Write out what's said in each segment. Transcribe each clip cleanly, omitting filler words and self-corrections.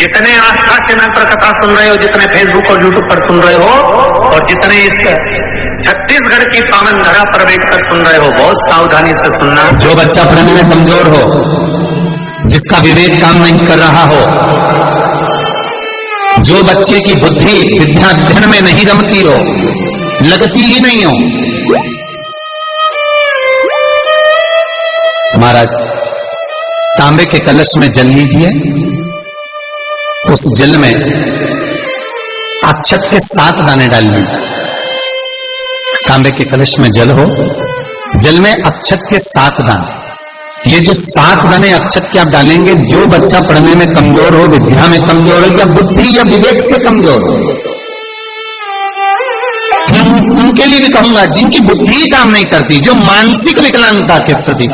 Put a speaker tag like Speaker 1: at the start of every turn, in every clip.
Speaker 1: जितने आस्था चैनल पर कथा सुन रहे हो, जितने फेसबुक और यूट्यूब पर सुन रहे हो, और जितने इस छत्तीसगढ़ की पावन धरा पर बैठकर सुन रहे हो, बहुत सावधानी से सुनना।
Speaker 2: जो बच्चा पढ़ने में कमजोर हो, जिसका विवेक काम नहीं कर रहा हो, जो बच्चे की बुद्धि विद्या अध्ययन में नहीं रमती हो, लगती ही नहीं हो, महाराज तांबे के कलश में जल लीजिए, उस जल में अक्षत के 7 दाने डाल लीजिए। तांबे के कलश में जल हो, जल में अक्षत के 7 दाने। ये जो 7 दाने अक्षत के आप डालेंगे, जो बच्चा पढ़ने में कमजोर हो, विद्या में कमजोर हो, या बुद्धि या विवेक से कमजोर हो, उनके लिए भी कहूंगा जिनकी बुद्धि काम नहीं करती, जो मानसिक विकलांगता के प्रति,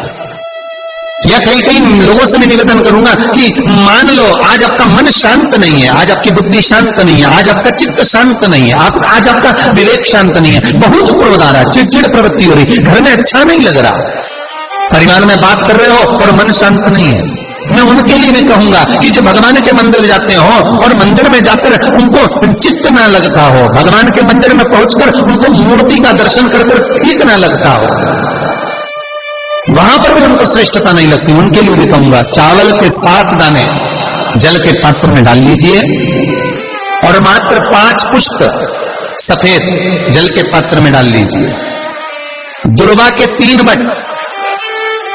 Speaker 2: या कई लोगों से मैं निवेदन करूंगा कि मान लो आज आपका मन शांत नहीं है, आज आपकी बुद्धि शांत नहीं है, आज आपका चित्त शांत नहीं है, आज आपका विवेक शांत नहीं है, बहुत क्रोध आ रहा है, चिड़चिड़ प्रवृत्ति हो रही, घर में अच्छा नहीं लग रहा, परिवार में बात कर रहे हो और मन शांत नहीं है, मैं उनके लिए भी कहूंगा कि जो भगवान के मंदिर जाते हो और मंदिर में जाकर उनको चित्त ना लगता हो, भगवान के मंदिर में पहुंचकर उनको मूर्ति का दर्शन कर ठीक ना लगता हो, वहां पर भी उनको श्रेष्ठता नहीं लगती, उनके लिए भी कहूंगा चावल के 7 दाने जल के पात्र में डाल लीजिए और मात्र 5 पुष्प सफेद जल के पात्र में डाल लीजिए। दुर्वा के 3 बट,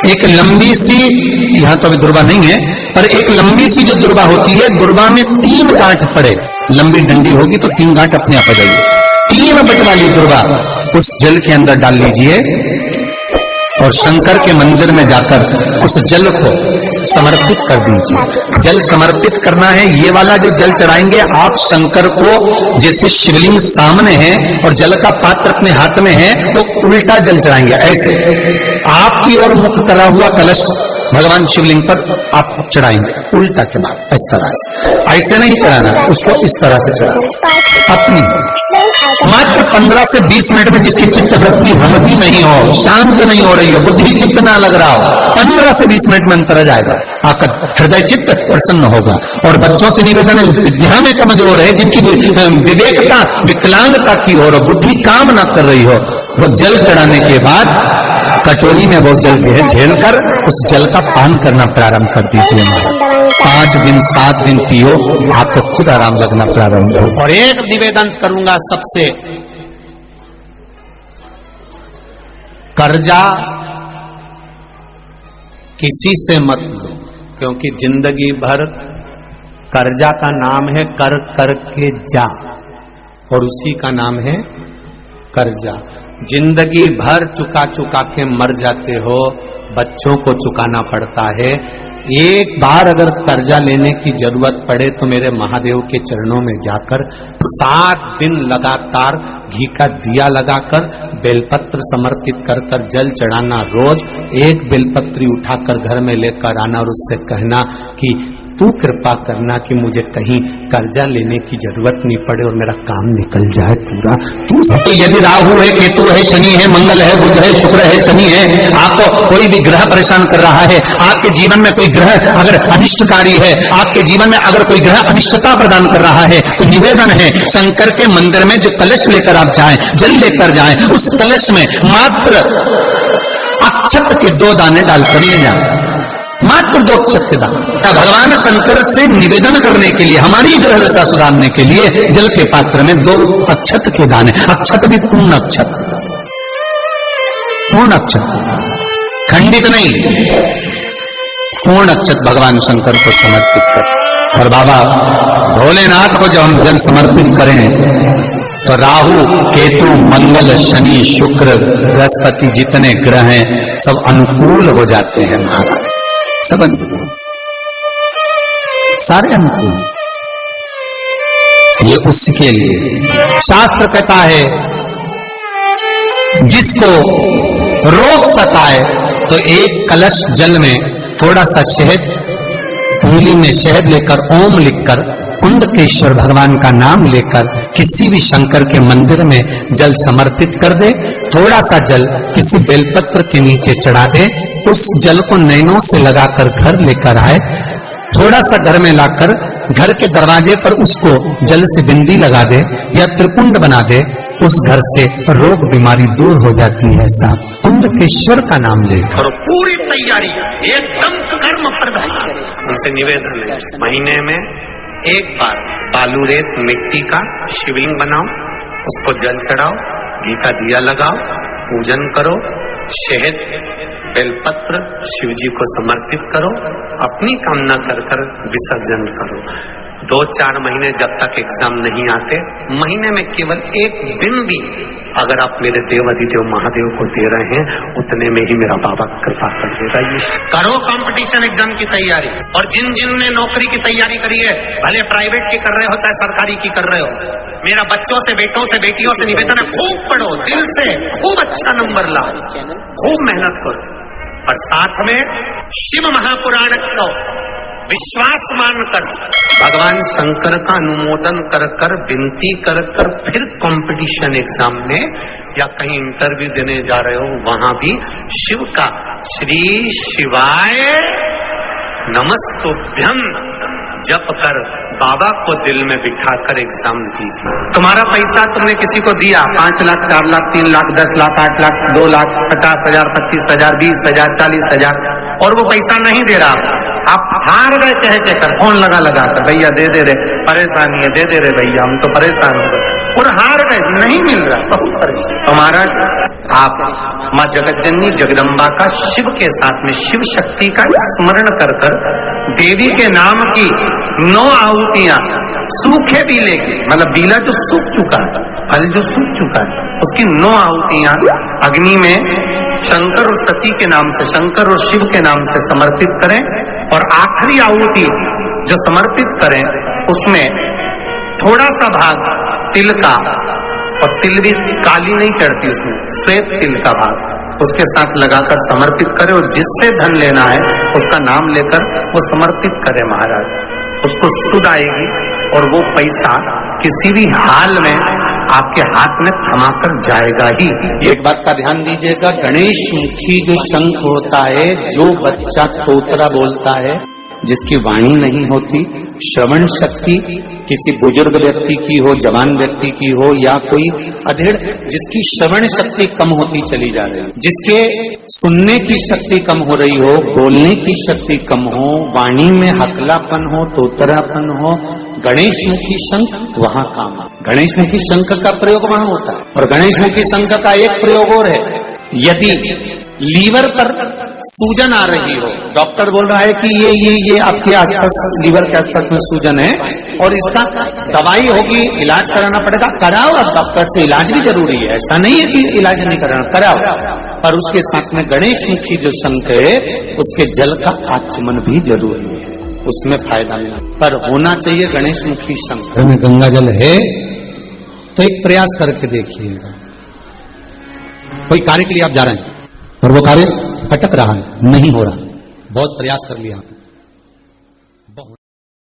Speaker 2: एक लंबी सी, यहां तो अभी दुर्वा नहीं है, पर एक लंबी सी जो दुर्वा होती है, दुर्वा में 3 गांठ पड़े, लंबी डंडी होगी तो 3 गांठ अपने आप आ जाएगी। 3 बट वाली दुर्वा उस जल के अंदर डाल लीजिए और शंकर के मंदिर में जाकर उस जल को समर्पित कर दीजिए। जल समर्पित करना है, ये वाला जो जल चढ़ाएंगे आप शंकर को, जैसे शिवलिंग सामने है और जल का पात्र अपने हाथ में है, तो उल्टा जल चढ़ाएंगे, ऐसे आपकी ओर मुख करा हुआ कलश भगवान शिवलिंग पर आप चढ़ाएंगे, उल्टा के बाद इस तरह से, ऐसे नहीं चढ़ाना, उसको इस तरह से चढ़ाना। अपनी मात्र 15 से 20 मिनट में जिसकी चित्त वृत्ति भ्रमती नहीं हो, शांत नहीं हो रही हो, बुद्धि चित्त ना लग रहा हो, 15 से 20 मिनट में अंतर आ जाएगा, आपका हृदय चित्त प्रसन्न होगा। और बच्चों से निवेदन है, विद्या में कमजोर है, जिनकी विवेकता विकलांगता की हो, बुद्धि काम ना कर रही हो, वो जल चढ़ाने के बाद कटोरी में वो जल झेल कर उस जल का पान करना प्रारंभ कर दीजिए। 5 दिन 7 दिन पियो, आपको खुद आराम लगना प्रारंभ हो।
Speaker 1: और एक निवेदन करूंगा सबसे, कर्जा किसी से मत लो, क्योंकि जिंदगी भर कर्जा का नाम है कर कर के जा, और उसी का नाम है कर्जा। जिंदगी भर चुका चुका के मर जाते हो, बच्चों को चुकाना पड़ता है। एक बार अगर कर्जा लेने की जरूरत पड़े तो मेरे महादेव के चरणों में जाकर 7 दिन लगातार घी का दिया लगाकर बेलपत्र समर्पित कर कर जल चढ़ाना, रोज एक बेलपत्री उठाकर घर में लेकर आना और उससे कहना कि तू कृपा करना कि मुझे कहीं कर्जा लेने की जरूरत नहीं पड़े और मेरा काम निकल जाए पूरा।
Speaker 2: तू यदि राहु है, केतु है, शनि है, मंगल है, बुध है, शुक्र है, शनि है, आपको कोई भी ग्रह परेशान कर रहा है, आपके जीवन में कोई ग्रह अगर अनिष्टकारी है, आपके जीवन में अगर कोई ग्रह अनिष्टता प्रदान कर रहा है, तो निवेदन है शंकर के मंदिर में जो कलश लेकर आप जाएं, जल लेकर जाएं, उस कलश में मात्र अक्षत के 2 दाने डालकर ले जाएं, मात्र 2 अक्षत के दाने। भगवान शंकर से निवेदन करने के लिए, हमारी ग्रह दशा सुधारने के लिए जल के पात्र में 2 अक्षत के दाने, अक्षत भी पूर्ण अक्षत, पूर्ण अक्षत, खंडित नहीं, पूर्ण अक्षत भगवान शंकर को समर्पित कर। और बाबा भोलेनाथ को जब हम जल समर्पित करें तो राहु, केतु, मंगल, शनि, शुक्र, बृहस्पति जितने ग्रह हैं सब अनुकूल हो जाते हैं महाराज, सब अनुकूल, सारे अनुकूल। ये उसके लिए शास्त्र कहता है जिसको रोग सताए तो एक कलश जल में थोड़ा सा शहद, उंगली में शहद लेकर ओम लिखकर कुंदकेश्वर भगवान का नाम लेकर किसी भी शंकर के मंदिर में जल समर्पित कर दे, थोड़ा सा जल किसी बेलपत्र के नीचे चढ़ा दे, उस जल को नैनों से लगाकर घर लेकर आए, थोड़ा सा घर में लाकर घर के दरवाजे पर उसको जल से बिंदी लगा दे या त्रिपुंड बना दे, उस घर से रोग बीमारी दूर हो जाती है। साहब कुंडकेश्वर का नाम ले
Speaker 1: और पूरी तैयारी एकदम कर्म प्रधान। उनसे निवेदन है, महीने में एक बार बालू रेत मिट्टी का शिवलिंग बनाओ, उसको जल चढ़ाओ, घी का दिया लगाओ, पूजन करो, शहद बेलपत्र शिव जी को समर्पित करो, अपनी कामना कर कर विसर्जन करो। 2-4 महीने जब तक एग्जाम नहीं आते, महीने में केवल एक दिन भी अगर आप मेरे देव अधिदेव महादेव को दे रहे हैं, उतने में ही मेरा बाबा कृपा कर देगा। ये करो कंपटीशन एग्जाम की तैयारी। और जिन ने नौकरी की तैयारी करी है, भले प्राइवेट की कर रहे हो चाहे सरकारी की कर रहे हो, मेरा बच्चों से, बेटों से, बेटियों से निवेदन है, खूब पढ़ो, दिल से खूब अच्छा नंबर लाओ, खूब मेहनत करो, और साथ में शिव महापुराण को विश्वास मानकर भगवान शंकर का अनुमोदन कर कर, विनती कर कर, फिर कंपटीशन एग्जाम में या कहीं इंटरव्यू देने जा रहे हो, वहां भी शिव का श्री शिवाय नमस्तुभ्यं जप कर बाबा को दिल में बिठाकर एग्जाम दीजिए। तुम्हारा पैसा तुमने किसी को दिया, 5 लाख, 4 लाख, 3 लाख, 10 लाख, 8 लाख, 2 लाख, 50,000, 25,000, 20,000, 40,000, और वो पैसा नहीं दे रहा, आप हार गए कह के कर, फोन लगा कर, भैया दे दे रे, परेशानी है, दे दे रे भैया, हम तो परेशान हो गए, और हार गए, नहीं मिल रहा, बहुत परेशान। तो महाराज आप माँ जगतजननी जगदम्बा का शिव के साथ में शिव शक्ति का स्मरण कर कर देवी के नाम की 9 आहुतियां, सूखे बीले की, मतलब बीला जो सूख चुका है, फल जो सूख चुका है, उसकी 9 आहुतियां अग्नि में शंकर और सती के नाम से, शंकर और शिव के नाम से समर्पित करें, और आखिरी आहुति जो समर्पित करें उसमें थोड़ा सा भाग तिल का, और तिल भी काली नहीं चढ़ती उसमें, श्वेत तिल का भाग उसके साथ लगाकर समर्पित करें, और जिससे धन लेना है उसका नाम लेकर वो समर्पित करे महाराज, उसको सुध आएगी, और वो पैसा किसी भी हाल में आपके हाथ में थमाकर जाएगा ही। एक बात का ध्यान दीजिएगा, गणेश मुखी जो शंख होता है, जो बच्चा तोतरा बोलता है, जिसकी वाणी नहीं होती, श्रवण शक्ति किसी बुजुर्ग व्यक्ति की हो, जवान व्यक्ति की हो, या कोई अधेड़ जिसकी श्रवण शक्ति कम होती चली जा रही है, जिसके सुनने की शक्ति कम हो रही हो, बोलने की शक्ति कम हो, वाणी में हकलापन हो, तोतरापन हो, गणेश मुखी शंख वहां काम है। गणेश मुखी शंख का प्रयोग वहां होता है। और गणेश मुखी शंख का एक प्रयोग और है, यदि लीवर पर सूजन आ रही हो, डॉक्टर बोल रहा है कि ये आपके आसपास, लीवर के आसपास में सूजन है और इसका दवाई होगी, इलाज कराना पड़ेगा, कराओ। अब डॉक्टर से इलाज भी जरूरी है, ऐसा नहीं है कि इलाज नहीं कराना, कराओ। पर उसके साथ में गणेश मुखी जो शंख है, उसके जल का आचमन भी जरूरी है, उसमें फायदा मिला। पर होना चाहिए गणेश मुखी शंख।
Speaker 2: में गंगा जल है तो एक प्रयास करके देखिएगा, कोई कार्य के लिए आप जा रहे हैं और वो कार्य अटक रहा है, नहीं हो रहा, बहुत प्रयास कर लिया,